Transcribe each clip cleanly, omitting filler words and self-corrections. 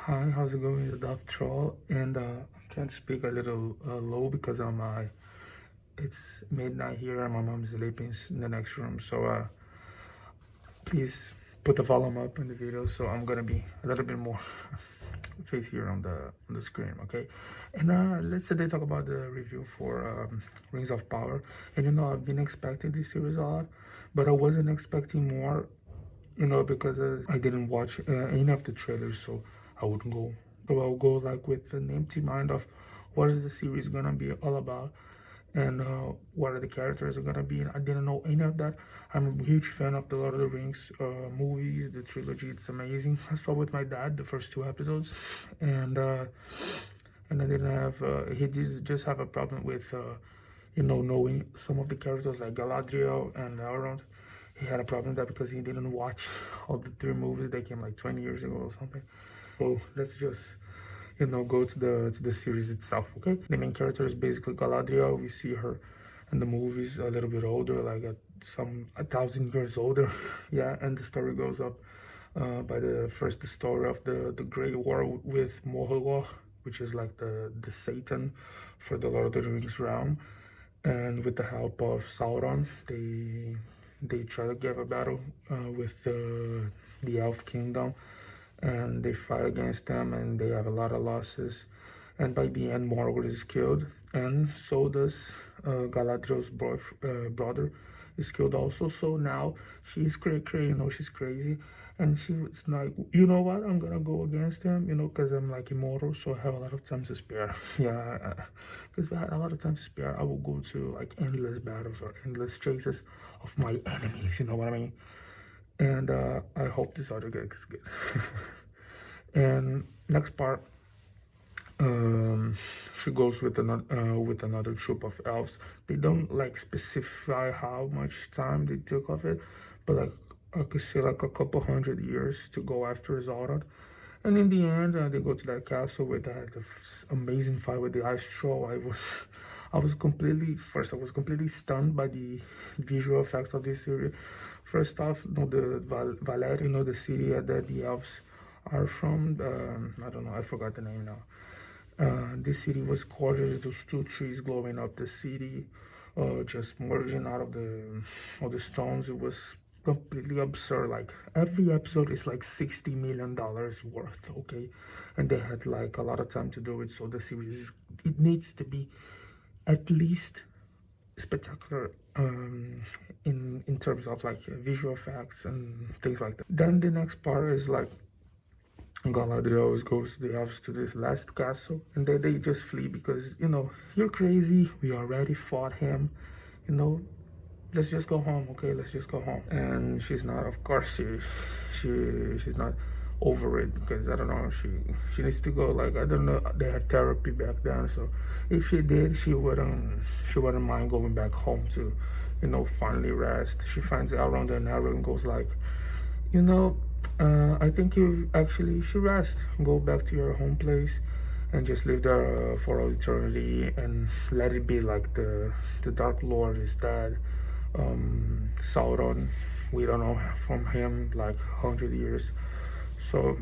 Hi, how's it going? It's Duff Troll, and I can't speak a little low because it's midnight here and my mom's sleeping in the next room. So please put the volume up in the video. So I'm gonna be a little bit more face here on the screen, okay? And let's today talk about the review for Rings of Power. And I've been expecting this series a lot, but I wasn't expecting more, because I didn't watch any of the trailers, so I wouldn't go. So I'll go like with an empty mind of what is the series gonna be all about, and what are the characters are gonna be. And I didn't know any of that. I'm a huge fan of the Lord of the Rings movies, the trilogy. It's amazing. I saw with my dad the first two episodes, and I didn't have. He did just have a problem with. Knowing some of the characters like Galadriel and Elrond. He had a problem with that because he didn't watch all the three movies. They came like 20 years ago or something. So let's just go to the series itself. Okay, the main character is basically Galadriel. We see her in the movies a little bit older, like some 1,000 years older. Yeah, and the story goes up by the story of the Great War with Morgoth, which is like the Satan for the Lord of the Rings realm. And with the help of Sauron, they try to give a battle with the Elf Kingdom, and they fight against them, and they have a lot of losses. And by the end, Morgoth is killed, and so does Galadriel's brother is killed also. So now she's crazy, she's crazy, and she was like, you know what, I'm gonna go against him, because I'm like immortal, so I have a lot of time to spare. Yeah, because if I had a lot of time to spare, I will go to like endless battles or endless chases of my enemies. You know what I mean? And I hope this other guy is good. And next part, um, she goes with another troop of elves. They don't like specify how much time they took of it, but like I could say like a couple 100 years to go after Zordon. And in the end, they go to that castle with that amazing fight with the ice troll. I was completely stunned by the visual effects of this series. First off, the Valer, the city that the elves are from. I don't know, I forgot the name now. This city was gorgeous. Those two trees glowing up the city, just merging out of the stones. It was completely absurd. Like every episode is like $60 million worth. Okay, and they had like a lot of time to do it. So the series, it needs to be at least spectacular in terms of like visual effects and things like that. Then the next part is like Galadriel goes the elves to this last castle, and they just flee because you're crazy. We already fought him, you know. Let's just go home, okay? Let's just go home. And she's not, of course, she's not over it because I don't know. She needs to go. Like I don't know. They had therapy back then, so if she did, she wouldn't mind going back home to, finally rest. She finds Elrond, and Elrond goes like, you know, I think you actually should rest. Go back to your home place and just live there for all eternity and let it be like the Dark Lord is dead. Sauron, we don't know from him like 100 years. So,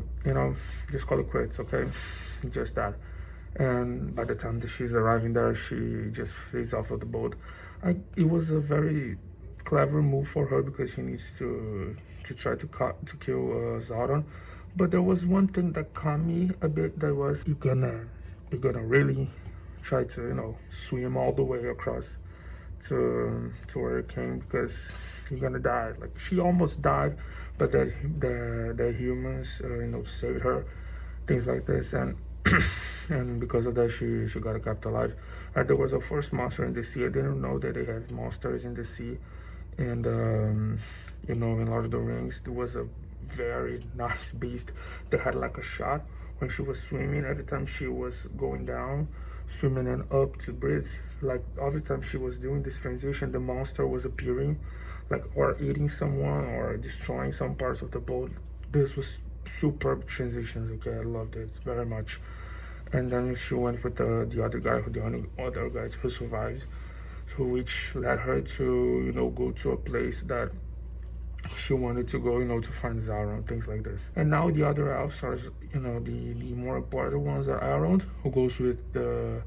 just call it quits, okay? Just that. And by the time that she's arriving there, she just flees off of the boat. It was a very clever move for her because she needs to try to kill Zordon. But there was one thing that caught me a bit. That was you're gonna really try to swim all the way across to where it came because you're gonna die. Like she almost died, but the humans saved her, things like this, and and because of that she got kept alive. There was a first monster in the sea. I didn't know that they had monsters in the sea, and in Lord of the Rings there was a very nice beast that had like a shot when she was swimming. Every time she was going down, swimming and up to breathe, like every time she was doing this transition, the monster was appearing, like or eating someone or destroying some parts of the boat. This was superb transitions. Okay, I loved it very much. And then she went with the other guy, the only other guys who survived, so which led her to go to a place that she wanted to go, to find Sauron, things like this. And now the other elves are, the more important ones are Elrond, who goes with the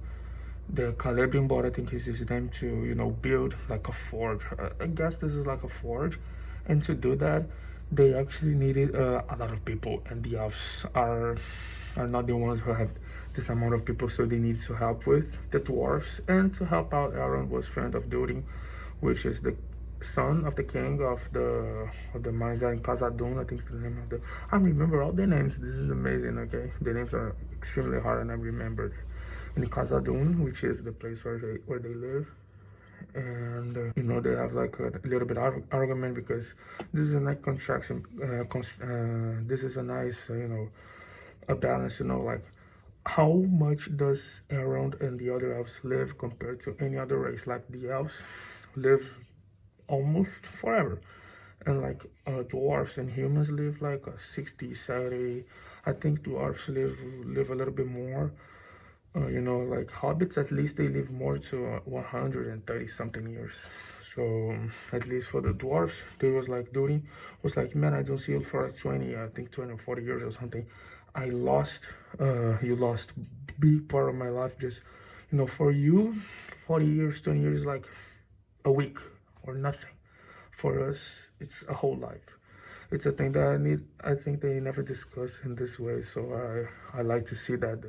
Celebrian bot, I think is his name, to build like a forge. I guess this is like a forge, and to do that, they actually needed a lot of people, and the elves are not the ones who have this amount of people, so they need to help with the dwarves. And to help out, Aaron was friend of Durin, which is the son of the king of the mines in Khazad-dûm. I think it's the name of the. I remember all the names. This is amazing. Okay, the names are extremely hard, and I remembered. In Khazad-dûm, which is the place where they live, and they have like a little bit of argument because this is a nice construction. This is a nice a balance. Like how much does Elrond and the other elves live compared to any other race? Like the elves live almost forever, and like dwarves and humans live like 60, 70. I think dwarves live a little bit more. Like hobbits, at least they live more to 130 something years. So at least for the dwarves, they was like Duty was like, man, I don't see you for 20, I think 20 or 40 years or something. I lost, you lost big part of my life. Just, for you, 40 years, 20 years, like a week or nothing. For us, it's a whole life. It's a thing that I think they never discuss in this way. So I like to see that.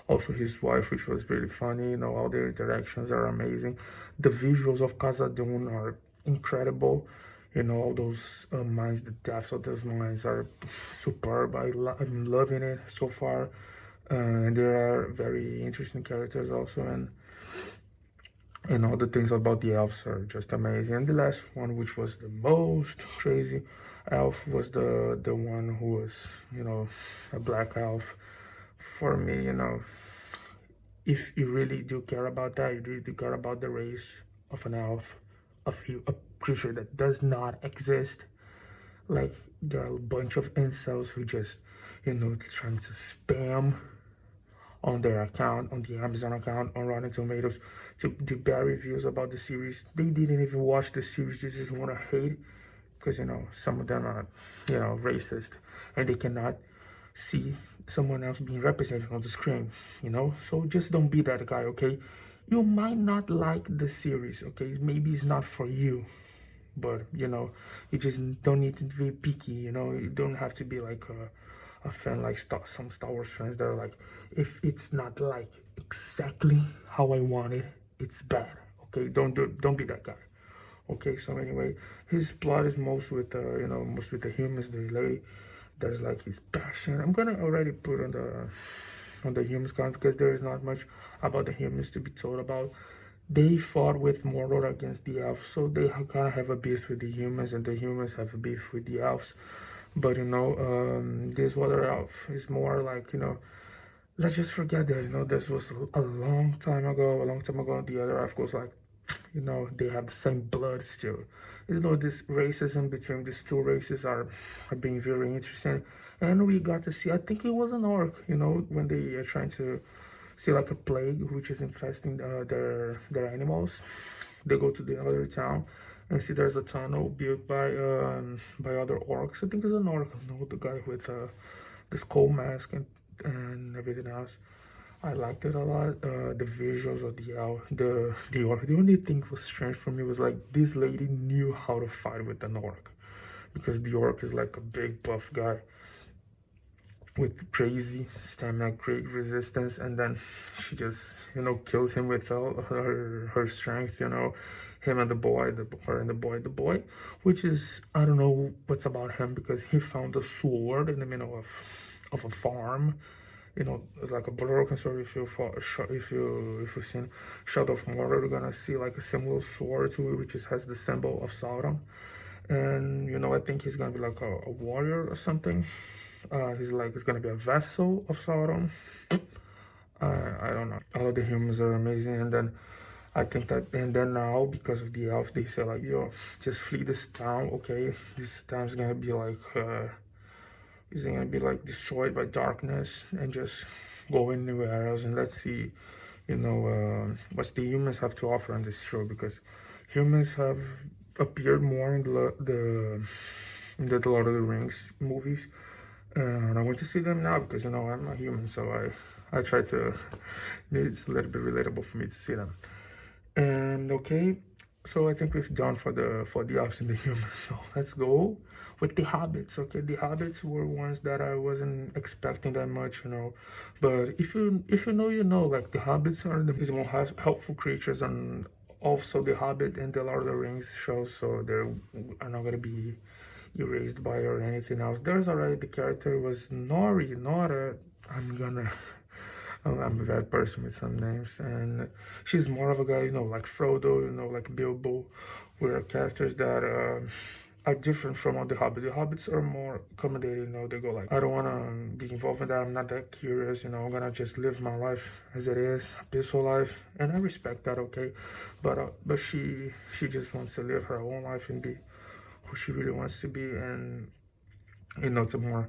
Also, his wife, which was really funny. All their interactions are amazing. The visuals of Khazad-dûm are incredible. All those mines, the depths of those mines are superb. I'm loving it so far. And there are very interesting characters also, and all the things about the elves are just amazing. And the last one, which was the most crazy elf, was the one who was, a black elf. For me, if you really do care about that, you really do care about the race of an elf, a creature that does not exist. Like there are a bunch of incels who just, trying to spam on their account, on the Amazon account, on Rotten Tomatoes, to do bad reviews about the series. They didn't even watch the series. They just want to hate because some of them are racist, and they cannot see someone else being represented on the screen. So just don't be that guy, okay? You might not like the series, okay? Maybe it's not for you, but you just don't need to be picky. You don't have to be like a fan like some Star Wars fans that are like, if it's not like exactly how I want it, it's bad. Okay, don't be that guy. Okay, so anyway, his plot is most with the humans, the lady. There's like his passion. I'm gonna already put on the humans count because there is not much about the humans to be told about. They fought with Mordor against the elves, so they kind of have a beef with the humans, and the humans have a beef with the elves. But this other elf is more like let's just forget that. This was a long time ago. A long time ago, the other elf goes like, they have the same blood still. This racism between these two races are being very interesting. And we got to see, I think it was an orc, when they are trying to see like a plague which is infesting their animals. They go to the other town and see there's a tunnel built by other orcs. I think it's an orc, the guy with the skull mask and everything else. I liked it a lot. The visuals of the orc. The only thing was strange for me was like this lady knew how to fight with an orc, because the orc is like a big buff guy with crazy stamina, great resistance, and then she just kills him with all her strength. Him and the boy, her and the boy, which is, I don't know what's about him, because he found a sword in the middle of a farm. It's like a broken sword. If you've seen Shadow of Mordor, you're gonna see like a similar sword to it, which has the symbol of Sauron. And I think he's gonna be like a warrior or something. He's gonna be a vessel of Sauron. I don't know. All of the humans are amazing, and then I think that, and then now because of the elves, they say like, yo, just flee this town, okay? This town's gonna be like, is gonna be like destroyed by darkness, and just go anywhere else, and let's see, what the humans have to offer on this show, because humans have appeared more in the Lord of the Rings movies, and I want to see them now because I'm a human, so I try to. It's a little bit relatable for me to see them. And okay, so I think we've done for the Office and the Humans. So let's go with the Hobbits. Okay, the Hobbits were ones that I wasn't expecting that much. But if you know, like the Hobbits are the more helpful creatures, and also the Hobbit and the Lord of the Rings shows, so they're are not gonna be erased by or anything else. There's already the character was Nori, Nora. I'm gonna I'm a bad person with some names, and she's more of a guy, like Frodo, like Bilbo, were characters that are different from all the Hobbits. The Hobbits are more accommodating, they go like, I don't want to be involved in that, I'm not that curious, I'm gonna just live my life as it is, a peaceful life, and I respect that, okay, but she just wants to live her own life and be who she really wants to be, and it's a more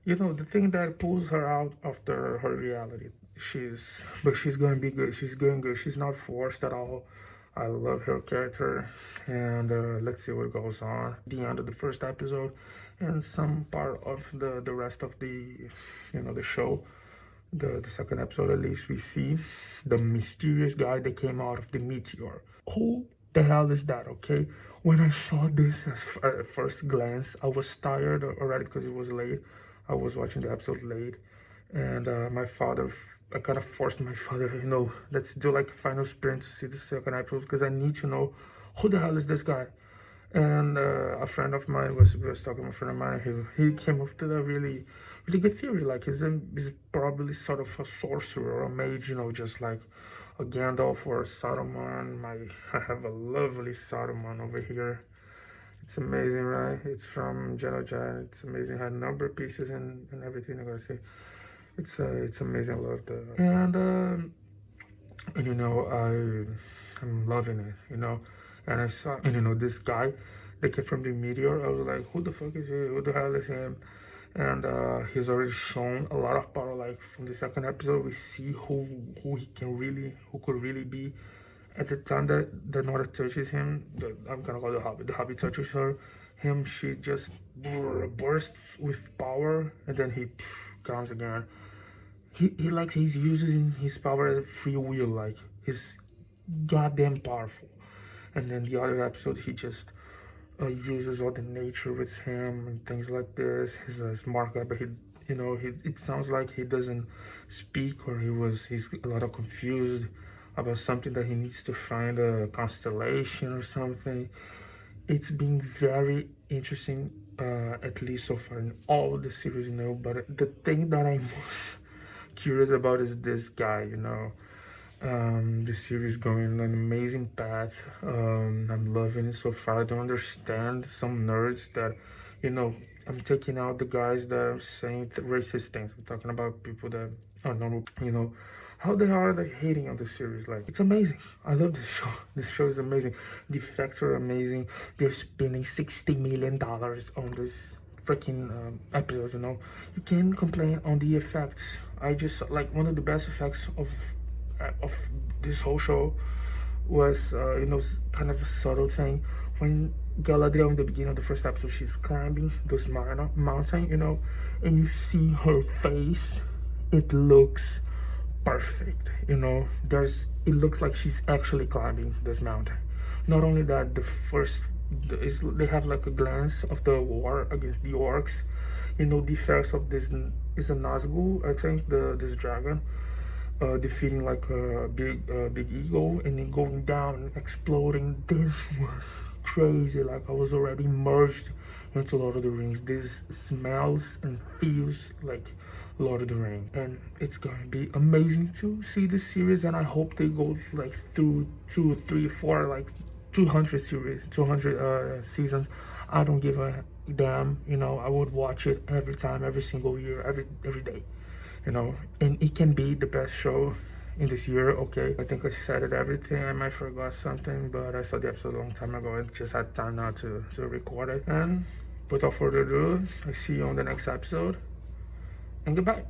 the thing that pulls her out of her reality. She's gonna be good. She's going good. She's not forced at all. I love her character, and let's see what goes on. The end of the first episode, and some part of the rest of the show. The second episode, at least, we see the mysterious guy that came out of the meteor. Who the hell is that? Okay, when I saw this at first glance, I was tired already because it was late. I was watching the episode late, and I kind of forced my father, let's do like a final sprint to see the second episode because I need to know who the hell is this guy. And a friend of mine was talking to a friend of mine. He came up to a really really good theory. Like he's probably sort of a sorcerer or a mage, just like a Gandalf or a Saruman. I have a lovely Saruman over here. It's amazing, right? It's from Genojan. It's amazing. It had a number of pieces and everything. I gotta say, it's amazing. I love the and I'm loving it. And I saw and this guy that came from the meteor. I was like, who the fuck is he? Who the hell is him? And he's already shown a lot of power. Like from the second episode, we see who who could really be. At the time that the Nora touches him, I'm gonna call the Hobbit touches him, she just bursts with power, and then he comes again. He's using his power as free will, like he's goddamn powerful. And then the other episode, he just uses all the nature with him and things like this. He's a smart guy, but it sounds like he doesn't speak, or he's a lot of confused about something that he needs to find a constellation or something. It's been very interesting, at least so far in all the series, but the thing that I'm most curious about is this guy. The series going on an amazing path. I'm loving it so far. I don't understand some nerds that, I'm taking out the guys that are saying racist things. I'm talking about people that are normal, how they are like hating on the series. Like, it's amazing. I love this show. This show is amazing. The effects are amazing. They're spending $60 million on this freaking episodes. You can't complain on the effects. I just like one of the best effects of this whole show was kind of a subtle thing when Galadriel in the beginning of the first episode, she's climbing this mountain, and you see her face. It looks perfect. It looks like she's actually climbing this mountain. Not only that, they have like a glance of the war against the orcs. The effects of this is a Nazgul, I think, this dragon, defeating like a big eagle and then going down and exploding. This was crazy. Like I was already immersed into Lord of the Rings. This smells and feels like Lord of the Rings, and it's gonna be amazing to see this series. And I hope they go like through 2, 3, 4, like 200 series, 200 seasons. I don't give a damn. I would watch it every time, every single year, every day. And it can be the best show in this year. Okay, I think I said it everything. I might forgot something, but I saw the episode a long time ago and just had time now to record it. And without further ado, I see you on the next episode, and goodbye.